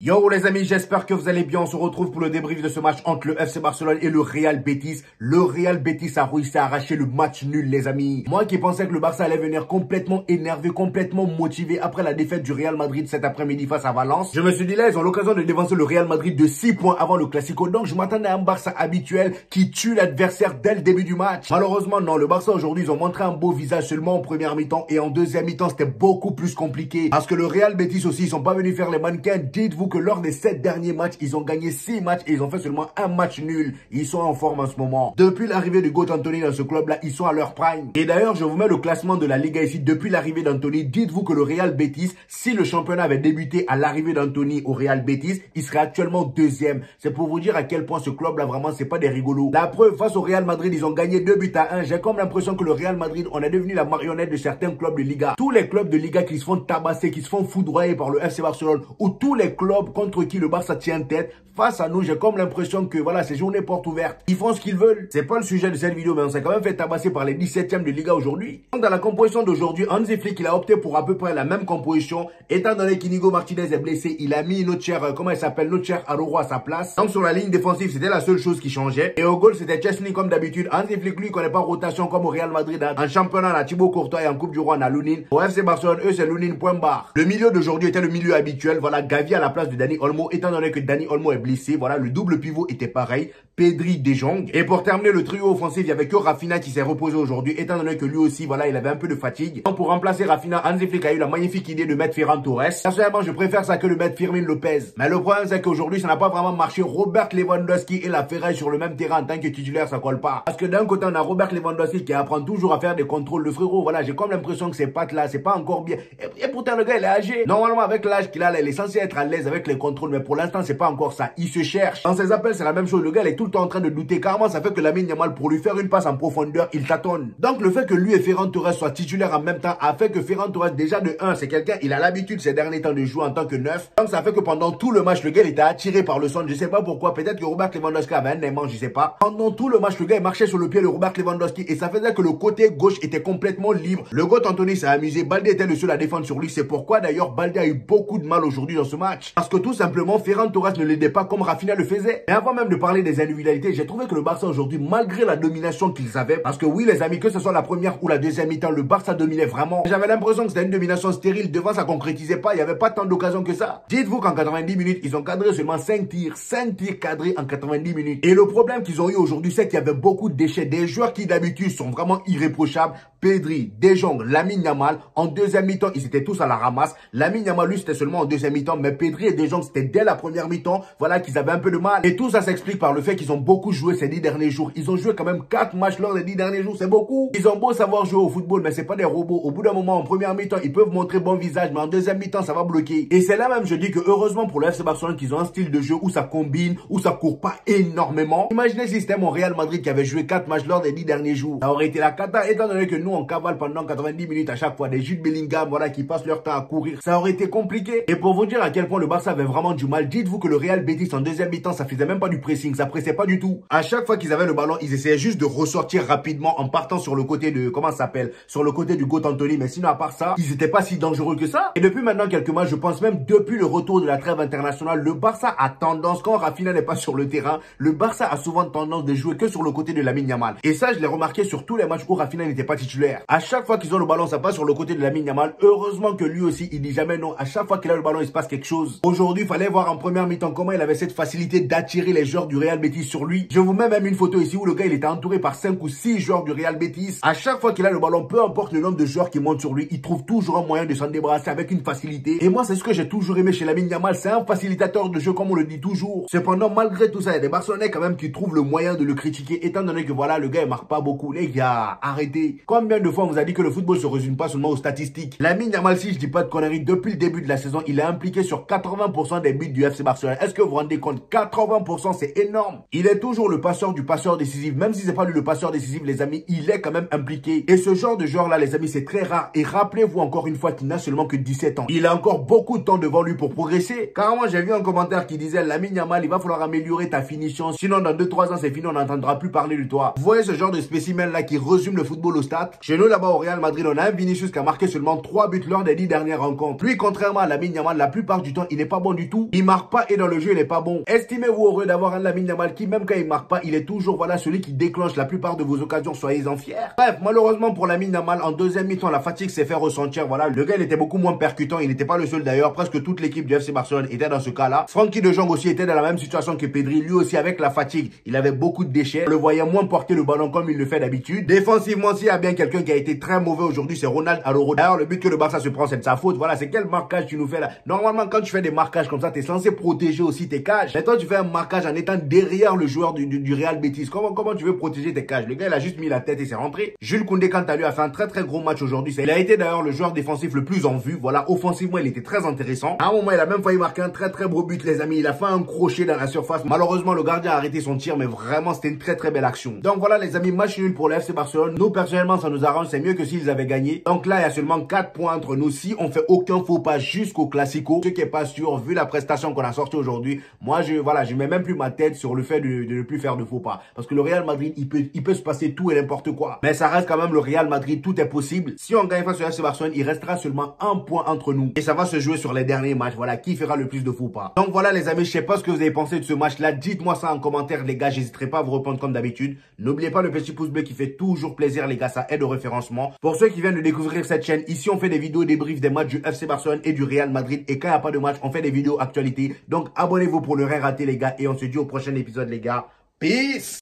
Yo les amis, j'espère que vous allez bien. On se retrouve pour le débrief de ce match entre le FC Barcelone et le Real Betis. Le Real Betis a réussi à arracher le match nul les amis. Moi qui pensais que le Barça allait venir complètement énervé, complètement motivé après la défaite du Real Madrid cet après-midi face à Valence. Je me suis dit là, ils ont l'occasion de dévancer le Real Madrid de 6 points avant le Classico. Donc je m'attendais à un Barça habituel qui tue l'adversaire dès le début du match. Malheureusement non, le Barça aujourd'hui ils ont montré un beau visage seulement en première mi-temps et en deuxième mi-temps c'était beaucoup plus compliqué. Parce que le Real Betis aussi ils sont pas venus faire les mannequins. Dites-vous que lors des 7 derniers matchs, ils ont gagné 6 matchs et ils ont fait seulement un match nul. Ils sont en forme en ce moment. Depuis l'arrivée de Goat Anthony dans ce club-là, ils sont à leur prime. Et d'ailleurs, je vous mets le classement de la Liga ici. Depuis l'arrivée d'Anthony, dites-vous que le Real Betis, si le championnat avait débuté à l'arrivée d'Anthony au Real Betis, il serait actuellement deuxième. C'est pour vous dire à quel point ce club-là, vraiment, c'est pas des rigolos. La preuve, face au Real Madrid, ils ont gagné 2-1. J'ai comme l'impression que le Real Madrid, on est devenu la marionnette de certains clubs de Liga. Tous les clubs de Liga qui se font tabasser, qui se font foudroyer par le FC Barcelone, ou tous les clubs contre qui le Barça tient tête, face à nous, j'ai comme l'impression que voilà, c'est journée porte ouverte. Ils font ce qu'ils veulent. C'est pas le sujet de cette vidéo, mais on s'est quand même fait tabasser par les 17e de Liga aujourd'hui. Dans la composition d'aujourd'hui, Hansi Flick, il a opté pour à peu près la même composition. Étant donné qu'Inigo Martinez est blessé, il a mis notre cher, comment il s'appelle, notre cher Araujo à sa place. Donc sur la ligne défensive, c'était la seule chose qui changeait. Et au goal, c'était Chesney comme d'habitude. Hansi Flick, lui, connaît pas rotation comme au Real Madrid. En championnat, on a Thibaut Courtois et en Coupe du Roi, on a Lunin. Au FC Barcelone, eux, c'est Lunin, point barre. Le milieu d'aujourd'hui était le milieu habituel. Voilà, Gavi à la place de Dani Olmo. Étant donné que Dani Olmo est blessé, voilà, le double pivot était pareil. Pedri, De Jong. Et pour terminer le trio offensif, il y avait que Rafinha qui s'est reposé aujourd'hui, étant donné que lui aussi, voilà, il avait un peu de fatigue. Donc pour remplacer Rafinha, Hansi Flick a eu la magnifique idée de mettre Ferran Torres. Personnellement, je préfère ça que de mettre Firmin Lopez. Mais le problème, c'est qu'aujourd'hui, ça n'a pas vraiment marché. Robert Lewandowski et la ferraille sur le même terrain en tant que titulaire, ça colle pas. Parce que d'un côté, on a Robert Lewandowski qui apprend toujours à faire des contrôles. Le frérot, voilà, j'ai comme l'impression que ses pattes là, c'est pas encore bien. Et pourtant, le gars, il est âgé. Normalement, avec l'âge qu'il a, là, il est censé être à l'aise avec les contrôles. Mais pour l'instant, c'est pas encore ça. Il se cherche. Dans ses appels, c'est la même chose. Le gars, il est tout le temps en train de douter. Carrément, ça fait que Lamine Yamal, pour lui faire une passe en profondeur, il tâtonne. Donc, le fait que lui et Ferran Torres soient titulaires en même temps a fait que Ferran Torres, déjà de 1, c'est quelqu'un, il a l'habitude ces derniers temps de jouer en tant que neuf. Donc, ça fait que pendant tout le match, le gars, il était attiré par le son. Je sais pas pourquoi. Peut-être que Robert Lewandowski avait un aimant, je sais pas. Pendant tout le match, le gars, il marchait sur le pied de Robert Lewandowski et ça faisait que le côté gauche était complètement libre. Le Goat Anthony s'est amusé. Baldé était le seul à défendre sur lui. C'est pourquoi, d'ailleurs, Baldé a eu beaucoup de mal aujourd'hui dans ce match. Parce que tout simplement, Ferran Torres ne l'aidait pas comme Rafinha le faisait. Et avant même de parler des individualités, j'ai trouvé que le Barça aujourd'hui, malgré la domination qu'ils avaient, parce que oui les amis, que ce soit la première ou la deuxième mi-temps, le Barça dominait vraiment. J'avais l'impression que c'était une domination stérile, devant ça concrétisait pas, il n'y avait pas tant d'occasions que ça. Dites-vous qu'en 90 minutes, ils ont cadré seulement 5 tirs cadrés en 90 minutes. Et le problème qu'ils ont eu aujourd'hui, c'est qu'il y avait beaucoup de déchets, des joueurs qui d'habitude sont vraiment irréprochables. Pedri, De Jong, Lamine Yamal, en deuxième mi-temps, ils étaient tous à la ramasse. Lamine Yamal, lui, c'était seulement en deuxième mi-temps, mais Pedri et De Jong, c'était dès la première mi-temps, voilà, qu'ils avaient un peu de mal. Et tout ça s'explique par le fait qu'ils ont beaucoup joué ces 10 derniers jours. Ils ont joué quand même 4 matchs lors des 10 derniers jours, c'est beaucoup. Ils ont beau savoir jouer au football, mais c'est pas des robots. Au bout d'un moment, en première mi-temps, ils peuvent montrer bon visage, mais en deuxième mi-temps, ça va bloquer. Et c'est là même, je dis que heureusement pour le FC Barcelone qu'ils ont un style de jeu où ça combine, où ça court pas énormément. Imaginez si c'était mon Real Madrid qui avait joué 4 matchs lors des 10 derniers jours. Ça aurait été la cata, étant donné que nous, on cavale pendant 90 minutes à chaque fois des Jude Bellingham, voilà, qui passent leur temps à courir. Ça aurait été compliqué. Et pour vous dire à quel point le Barça avait vraiment du mal, dites-vous que le Real Betis en deuxième mi-temps, ça faisait même pas du pressing, ça pressait pas du tout. À chaque fois qu'ils avaient le ballon, ils essayaient juste de ressortir rapidement en partant sur le côté de, comment ça s'appelle, sur le côté du Goat Anthony. Mais sinon, à part ça, ils étaient pas si dangereux que ça. Et depuis maintenant quelques matchs, je pense même depuis le retour de la trêve internationale, le Barça a tendance, quand Rafinha n'est pas sur le terrain, le Barça a souvent tendance de jouer que sur le côté de Lamine Yamal. Et ça, je l'ai remarqué sur tous les matchs où Rafinha n'était pas titulaire. À chaque fois qu'ils ont le ballon, ça passe sur le côté de Lamine Yamal. Heureusement que lui aussi, il dit jamais non. À chaque fois qu'il a le ballon, il se passe quelque chose. Aujourd'hui, il fallait voir en première mi-temps comment il avait cette facilité d'attirer les joueurs du Real Betis sur lui. Je vous mets même une photo ici où le gars, il était entouré par 5 ou 6 joueurs du Real Betis. À chaque fois qu'il a le ballon, peu importe le nombre de joueurs qui montent sur lui, il trouve toujours un moyen de s'en débarrasser avec une facilité. Et moi, c'est ce que j'ai toujours aimé chez Lamine Yamal. C'est un facilitateur de jeu, comme on le dit toujours. Cependant, malgré tout ça, il y a des Barcelonais quand même qui trouvent le moyen de le critiquer, étant donné que voilà, le gars, il marque pas beaucoup. Les gars, arrêtez. Combien de fois on vous a dit que le football se résume pas seulement aux statistiques? Lamine Yamal, si je dis pas de conneries, depuis le début de la saison, il est impliqué sur 80% des buts du FC Barcelone. Est-ce que vous vous rendez compte? 80%, c'est énorme. Il est toujours le passeur du passeur décisif. Même si c'est pas lui le passeur décisif, les amis, il est quand même impliqué. Et ce genre de joueur-là, les amis, c'est très rare. Et rappelez-vous encore une fois qu'il n'a seulement que 17 ans. Il a encore beaucoup de temps devant lui pour progresser. Carrément, j'ai vu un commentaire qui disait, Lamine Yamal, il va falloir améliorer ta finition. Sinon, dans 2-3 ans, c'est fini, on n'entendra plus parler de toi. Vous voyez ce genre de spécimen-là qui résume le football au stade? Chez nous, là-bas, au Real Madrid, on a un Vinicius qui a marqué seulement 3 buts lors des 10 dernières rencontres. Lui, contrairement à Lamine Yamal, la plupart du temps, il n'est pas bon du tout. Il marque pas et dans le jeu, il est pas bon. Estimez-vous heureux d'avoir un Lamine Yamal qui, même quand il marque pas, il est toujours, voilà, celui qui déclenche la plupart de vos occasions. Soyez-en fiers. Bref, malheureusement pour Lamine Yamal, en deuxième mi-temps, la fatigue s'est fait ressentir. Voilà, le gars, il était beaucoup moins percutant. Il n'était pas le seul d'ailleurs. Presque toute l'équipe du FC Barcelone était dans ce cas-là. Frenkie de Jong aussi était dans la même situation que Pedri. Lui aussi, avec la fatigue, il avait beaucoup de déchets. On le voyait moins porter le ballon comme il le fait d'habitude. Défensivement, s'il y a bien quelqu'un qui a été très mauvais aujourd'hui, c'est Ronald Araujo. D'ailleurs, le but que le Barça se prend, c'est de sa faute. Voilà, c'est quel marquage tu nous fais là? Normalement, quand tu fais des marquages comme ça, t'es censé protéger aussi tes cages. Mais toi, tu fais un marquage en étant derrière le joueur du Real Betis. Comment tu veux protéger tes cages? Le gars, il a juste mis la tête et c'est rentré. Jules Koundé, quant à lui, a fait un très gros match aujourd'hui. Il a été d'ailleurs le joueur défensif le plus en vue. Voilà, offensivement, il était très intéressant. À un moment, il a même failli marquer un très beau but, les amis. Il a fait un crochet dans la surface. Malheureusement, le gardien a arrêté son tir, mais vraiment, c'était une très belle action. Donc voilà, les amis, match nul pour le FC Barcelone. Nous, personnellement, ça nous arrange. C'est mieux que s'ils avaient gagné. Donc là, il y a seulement 4 points entre nous. Si on fait aucun faux pas jusqu'au Classico, ce qui est pas sûr, vu la prestation qu'on a sortie aujourd'hui, moi, je mets même plus ma tête sur le fait de ne plus faire de faux pas. Parce que le Real Madrid, il peut se passer tout et n'importe quoi. Mais ça reste quand même le Real Madrid, tout est possible. Si on gagne face au FC Barcelone, il restera seulement un point entre nous. Et ça va se jouer sur les derniers matchs. Voilà, qui fera le plus de faux pas. Donc voilà, les amis, je sais pas ce que vous avez pensé de ce match-là. Dites-moi ça en commentaire, les gars. J'hésiterai pas à vous répondre comme d'habitude. N'oubliez pas le petit pouce bleu qui fait toujours plaisir, les gars. Ça aide au référencement. Pour ceux qui viennent de découvrir cette chaîne, ici, on fait des vidéos débriefs des matchs du FC Barcelone et du Real Madrid. Et quand il n'y a pas de match, on fait des vidéos actualités. Donc abonnez-vous pour ne rien rater, les gars. Et on se dit au prochain épisode, les gars. Peace!